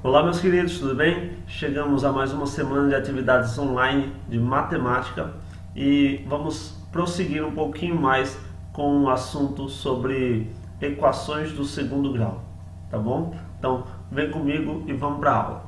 Olá meus queridos, tudo bem? Chegamos a mais uma semana de atividades online de matemática e vamos prosseguir um pouquinho mais com um assunto sobre equações do segundo grau, tá bom? Então vem comigo e vamos para a aula.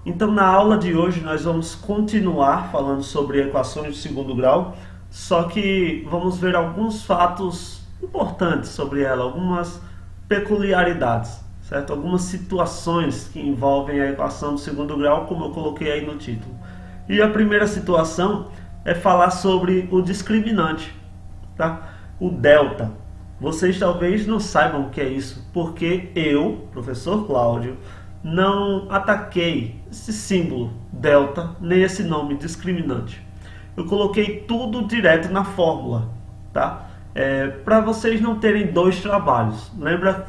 Então na aula de hoje nós vamos continuar falando sobre equações de segundo grau, só que vamos ver alguns fatos importantes sobre ela, algumas peculiaridades. Certo? Algumas situações que envolvem a equação do segundo grau, como eu coloquei aí no título. E a primeira situação é falar sobre o discriminante, tá? O delta. Vocês talvez não saibam o que é isso, porque eu, professor Cláudio, não ataquei esse símbolo delta, nem esse nome discriminante. Eu coloquei tudo direto na fórmula, tá? Para vocês não terem dois trabalhos. Lembra,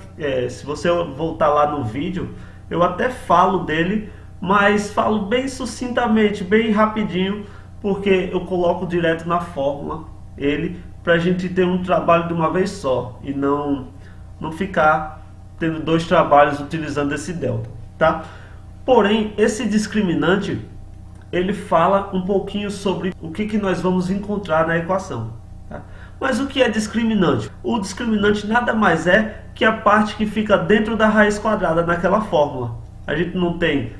se você voltar lá no vídeo, eu até falo dele, mas falo bem sucintamente, bem rapidinho, porque eu coloco direto na fórmula ele, para a gente ter um trabalho de uma vez só e não ficar tendo dois trabalhos utilizando esse delta, tá? Porém, esse discriminante, ele fala um pouquinho sobre o que nós vamos encontrar na equação, tá? Mas o que é discriminante? O discriminante nada mais é que a parte que fica dentro da raiz quadrada naquela fórmula. A gente não tem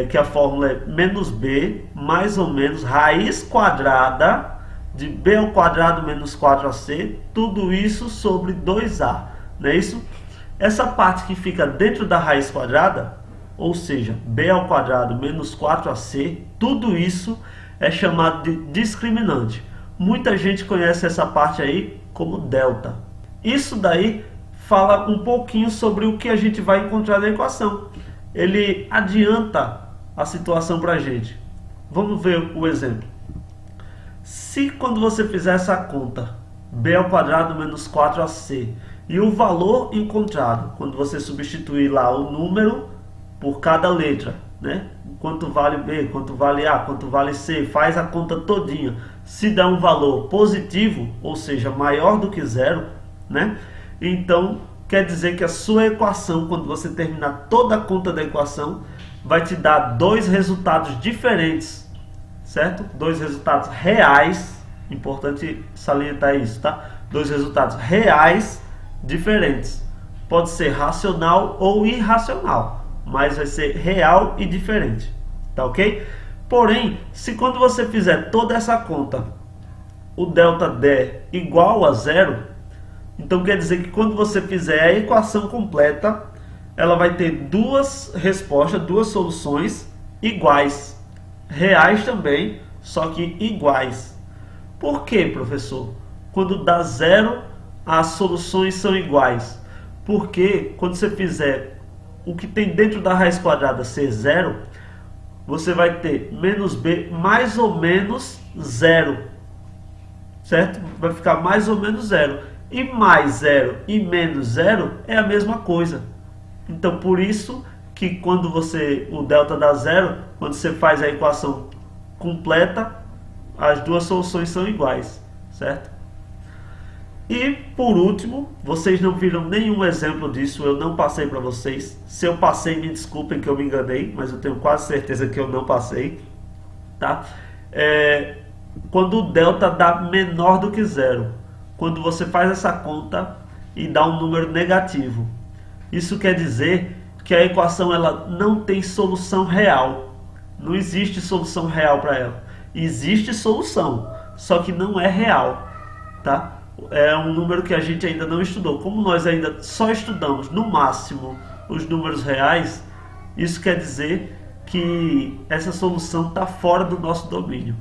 que a fórmula é menos b mais ou menos raiz quadrada de b ao quadrado menos 4ac, tudo isso sobre 2a, não é isso? Essa parte que fica dentro da raiz quadrada, ou seja, b ao quadrado menos 4ac, tudo isso é chamado de discriminante. Muita gente conhece essa parte aí como delta. Isso daí fala um pouquinho sobre o que a gente vai encontrar na equação. Ele adianta a situação para a gente. Vamos ver o exemplo. Se quando você fizer essa conta, b ao quadrado menos 4ac, e o valor encontrado, quando você substituir lá o número por cada letra, né? Quanto vale B, quanto vale A, quanto vale C, faz a conta todinha. Se dá um valor positivo, ou seja, maior do que zero, né? Então, quer dizer que a sua equação, quando você terminar toda a conta da equação, vai te dar dois resultados diferentes, certo? Dois resultados reais, importante salientar isso, tá? Dois resultados reais diferentes. Pode ser racional ou irracional, mas vai ser real e diferente, tá ok? Porém, se quando você fizer toda essa conta, o delta der igual a zero, então quer dizer que quando você fizer a equação completa, ela vai ter duas respostas, duas soluções iguais, reais também, só que iguais. Por quê, professor? Quando dá zero, as soluções são iguais. Porque quando você fizer o que tem dentro da raiz quadrada ser zero, você vai ter menos b mais ou menos zero, certo? Vai ficar mais ou menos zero. E mais zero e menos zero é a mesma coisa. Então por isso que quando o delta dá zero, quando você faz a equação completa, as duas soluções são iguais, certo? E por último, vocês não viram nenhum exemplo disso, eu não passei para vocês. Se eu passei, me desculpem que eu me enganei, mas eu tenho quase certeza que eu não passei, tá? Quando o delta dá menor do que zero, quando você faz essa conta e dá um número negativo, isso quer dizer que a equação ela não tem solução real. Não existe solução real para ela. Existe solução, só que não é real, tá? É um número que a gente ainda não estudou. Como nós ainda só estudamos no máximo os números reais, isso quer dizer que essa solução está fora do nosso domínio.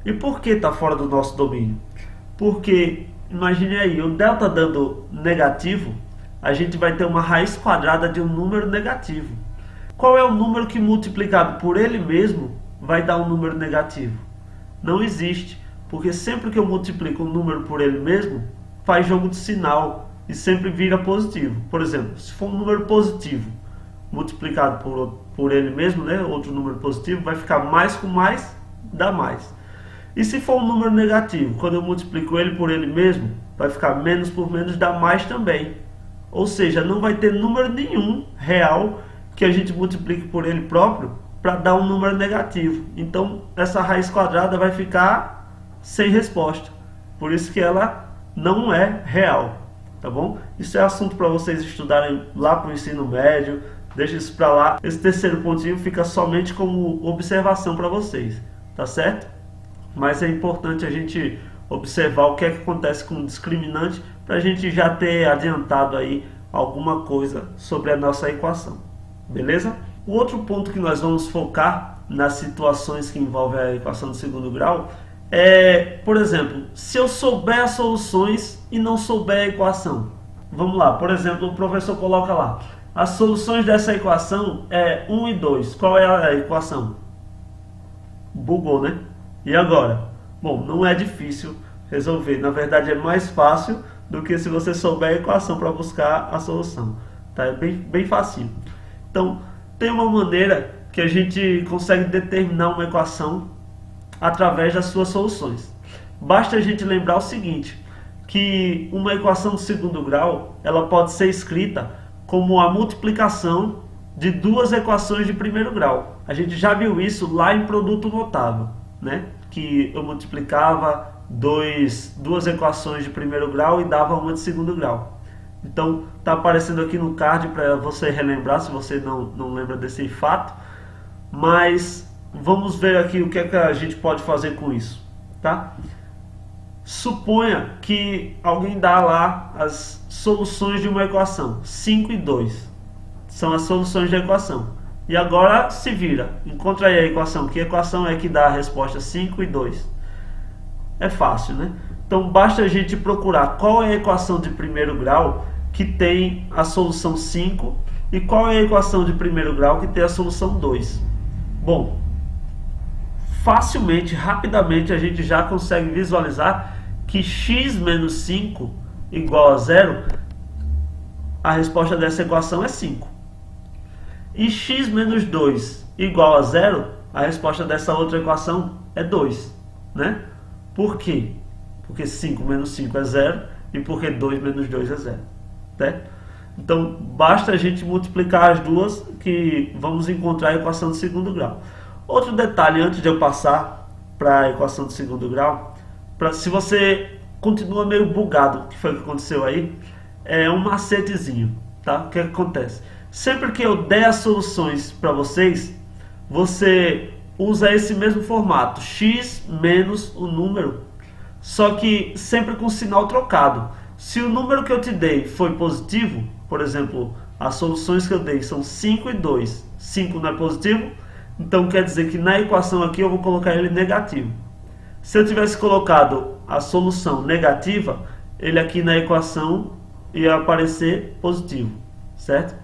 E por que está fora do nosso domínio? Porque, imagine aí, o delta dando negativo, a gente vai ter uma raiz quadrada de um número negativo. Qual é o número que multiplicado por ele mesmo vai dar um número negativo? Não existe. Porque sempre que eu multiplico um número por ele mesmo, faz jogo de sinal e sempre vira positivo. Por exemplo, se for um número positivo multiplicado por ele mesmo, né, outro número positivo, vai ficar mais com mais, dá mais. E se for um número negativo, quando eu multiplico ele por ele mesmo, vai ficar menos por menos, dá mais também. Ou seja, não vai ter número nenhum real que a gente multiplique por ele próprio para dar um número negativo. Então essa raiz quadrada vai ficar sem resposta. Por isso que ela não é real, tá bom? Isso é assunto para vocês estudarem lá para o ensino médio. Deixa isso para lá. Esse terceiro pontinho fica somente como observação para vocês, tá certo? Mas é importante a gente observar o que é que acontece com o discriminante para a gente já ter adiantado aí alguma coisa sobre a nossa equação, beleza? O outro ponto que nós vamos focar nas situações que envolvem a equação de segundo grau é, por exemplo, se eu souber as soluções e não souber a equação. Vamos lá, por exemplo, o professor coloca lá, as soluções dessa equação é 1 e 2. Qual é a equação? Bugou, né? E agora? Bom, não é difícil resolver. Na verdade, é mais fácil do que se você souber a equação para buscar a solução. Tá? É bem fácil. Então, tem uma maneira que a gente consegue determinar uma equação através das suas soluções. Basta a gente lembrar o seguinte, que uma equação de segundo grau, ela pode ser escrita como a multiplicação de duas equações de primeiro grau. A gente já viu isso lá em produto notável, né? Que eu multiplicava duas equações de primeiro grau e dava uma de segundo grau. Então está aparecendo aqui no card para você relembrar, se você não lembra desse fato. Mas vamos ver aqui o que é que a gente pode fazer com isso, tá? Suponha que alguém dá lá as soluções de uma equação, 5 e 2 são as soluções da equação. E agora se vira, encontra aí a equação. Que equação é que dá a resposta 5 e 2? É fácil, né? Então basta a gente procurar qual é a equação de primeiro grau que tem a solução 5 e qual é a equação de primeiro grau que tem a solução 2. Bom, facilmente, rapidamente a gente já consegue visualizar que x menos 5 igual a 0, a resposta dessa equação é 5. E x menos 2 igual a 0, a resposta dessa outra equação é 2, né? Por quê? Porque 5 menos 5 é 0 e porque 2 menos 2 é 0, né? Então basta a gente multiplicar as duas que vamos encontrar a equação de segundo grau. Outro detalhe antes de eu passar para a equação de segundo grau, se você continua meio bugado, que foi o que aconteceu aí, é um macetezinho, tá? O que acontece? Sempre que eu der as soluções para vocês, você usa esse mesmo formato, x menos o número, só que sempre com sinal trocado. Se o número que eu te dei foi positivo, por exemplo, as soluções que eu dei são 5 e 2, 5 não é positivo, então quer dizer que na equação aqui eu vou colocar ele negativo. Se eu tivesse colocado a solução negativa, ele aqui na equação ia aparecer positivo, certo?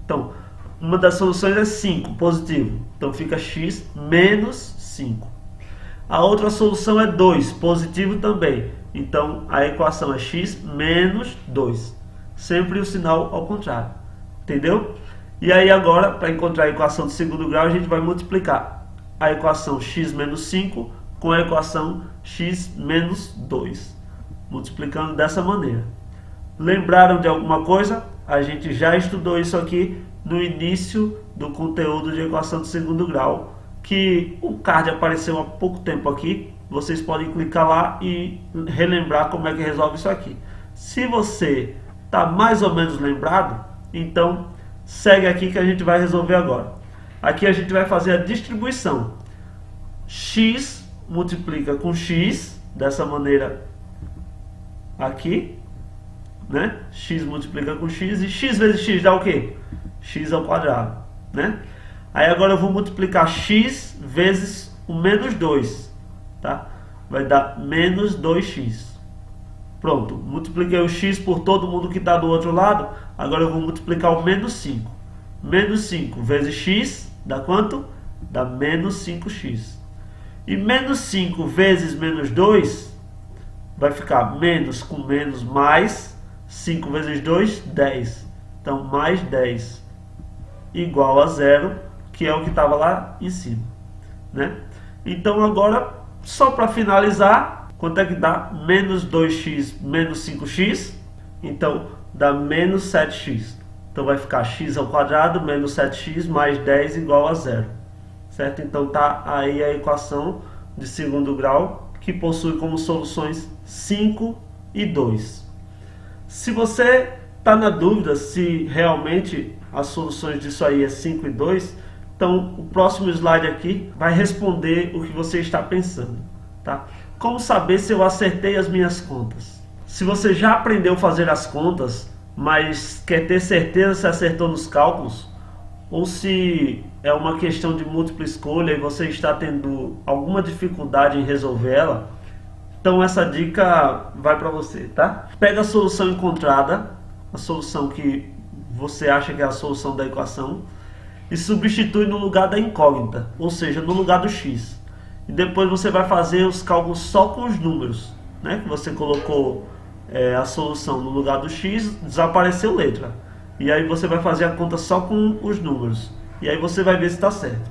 Então, uma das soluções é 5, positivo. Então fica x menos 5. A outra solução é 2, positivo também. Então a equação é x menos 2. Sempre o sinal ao contrário. Entendeu? E aí agora, para encontrar a equação de segundo grau, a gente vai multiplicar a equação x menos 5 com a equação x menos 2. Multiplicando dessa maneira. Lembraram de alguma coisa? A gente já estudou isso aqui no início do conteúdo de equação de segundo grau, que o card apareceu há pouco tempo aqui. Vocês podem clicar lá e relembrar como é que resolve isso aqui. Se você está mais ou menos lembrado, então segue aqui que a gente vai resolver agora. Aqui a gente vai fazer a distribuição. X multiplica com x, dessa maneira aqui, né? X multiplica com x e x vezes x dá o quê? X ao quadrado, né? Aí agora eu vou multiplicar x vezes o menos 2, tá? Vai dar menos 2x. Pronto, multipliquei o x por todo mundo que está do outro lado. Agora eu vou multiplicar o menos 5. Menos 5 vezes x dá quanto? Dá menos 5x. E menos 5 vezes menos 2 vai ficar menos com menos mais 5 vezes 2, 10. Então mais 10 igual a 0, que é o que estava lá em cima, né? Então agora, só para finalizar, quanto é que dá? Menos 2x menos 5x, então dá menos 7x. Então vai ficar x ao quadrado menos 7x mais 10 igual a 0. Certo? Então tá aí a equação de segundo grau, que possui como soluções 5 e 2. Se você está na dúvida se realmente as soluções disso aí é 5 e 2, então o próximo slide aqui vai responder o que você está pensando. Tá? Como saber se eu acertei as minhas contas? Se você já aprendeu a fazer as contas, mas quer ter certeza se acertou nos cálculos, ou se é uma questão de múltipla escolha e você está tendo alguma dificuldade em resolver ela, então essa dica vai para você, tá? Pega a solução encontrada, a solução que você acha que é a solução da equação, e substitui no lugar da incógnita, ou seja, no lugar do x. E depois você vai fazer os cálculos só com os números, né? Que você colocou a solução no lugar do x, desapareceu letra. E aí você vai fazer a conta só com os números. E aí você vai ver se está certo.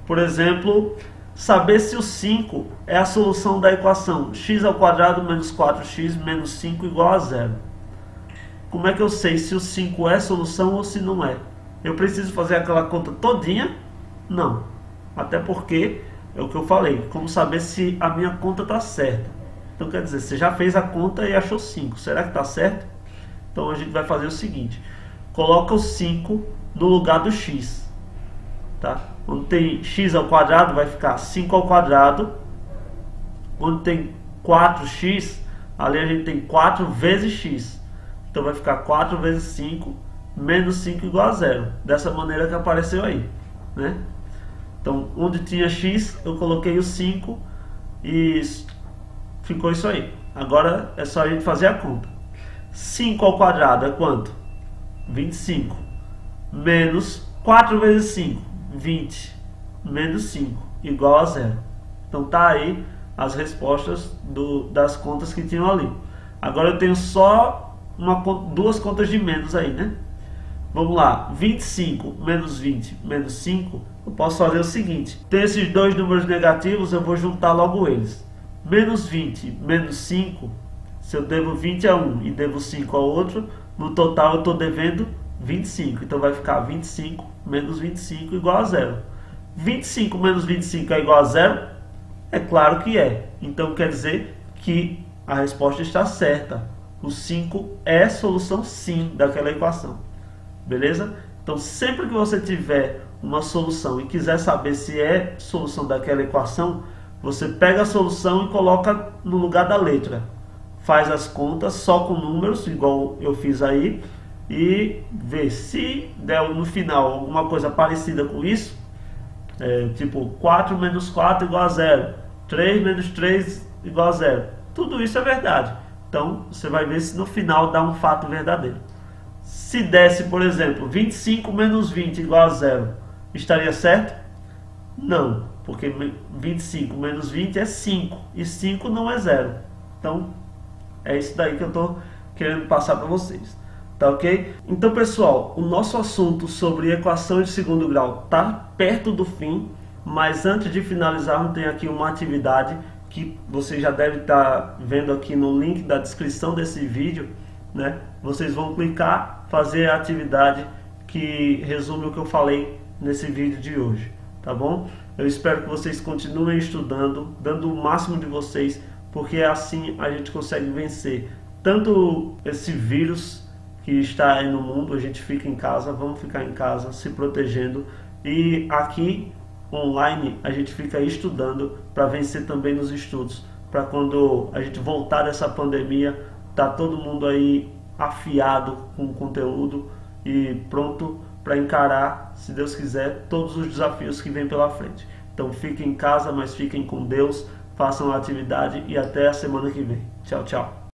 Por exemplo, saber se o 5 é a solução da equação x ao quadrado menos 4x menos 5 igual a 0. Como é que eu sei se o 5 é solução ou se não é? Eu preciso fazer aquela conta todinha? Não. Até porque é o que eu falei. Como saber se a minha conta está certa? Então quer dizer, você já fez a conta e achou 5. Será que está certo? Então a gente vai fazer o seguinte. Coloca o 5 no lugar do x. Tá? Onde tem x ao quadrado vai ficar 5 ao quadrado. Onde tem 4x, ali a gente tem 4 vezes x. Então vai ficar 4 vezes 5 menos 5 igual a 0. Dessa maneira que apareceu aí, né? Então onde tinha x eu coloquei o 5 e ficou isso aí. Agora é só a gente fazer a conta. 5 ao quadrado é quanto? 25. Menos 4 vezes 5, 20. Menos 5, igual a 0. Então tá aí as respostas das contas que tinham ali. Agora eu tenho só duas contas de menos aí, né? Vamos lá, 25 menos 20 menos 5, eu posso fazer o seguinte. Tem esses dois números negativos, eu vou juntar logo eles. Menos 20 menos 5, se eu devo 20 a um e devo 5 ao outro, no total eu estou devendo 25. Então vai ficar 25 menos 25 igual a 0. 25 menos 25 é igual a 0? É claro que é. Então quer dizer que a resposta está certa. O 5 é solução sim daquela equação. Beleza? Então sempre que você tiver uma solução e quiser saber se é solução daquela equação, você pega a solução e coloca no lugar da letra. Faz as contas só com números, igual eu fiz aí, e vê se der no final alguma coisa parecida com isso, tipo 4 menos 4 igual a 0, 3 menos 3 igual a 0. Tudo isso é verdade. Então você vai ver se no final dá um fato verdadeiro. Se desse, por exemplo, 25 menos 20 igual a 0, estaria certo? Não, porque 25 menos 20 é 5, e 5 não é 0. Então, é isso daí que eu estou querendo passar para vocês. Tá ok? Então, pessoal, o nosso assunto sobre equação de segundo grau está perto do fim, mas antes de finalizarmos, tem aqui uma atividade que você já deve estar vendo aqui no link da descrição desse vídeo, né? Vocês vão clicar, fazer a atividade que resume o que eu falei nesse vídeo de hoje, tá bom? Eu espero que vocês continuem estudando, dando o máximo de vocês, porque assim a gente consegue vencer tanto esse vírus que está aí no mundo. A gente fica em casa, vamos ficar em casa se protegendo, e aqui online a gente fica estudando para vencer também nos estudos, para quando a gente voltar dessa pandemia, tá todo mundo aí afiado com conteúdo e pronto para encarar, se Deus quiser, todos os desafios que vem pela frente. Então fiquem em casa, mas fiquem com Deus, façam a atividade e até a semana que vem. Tchau, tchau.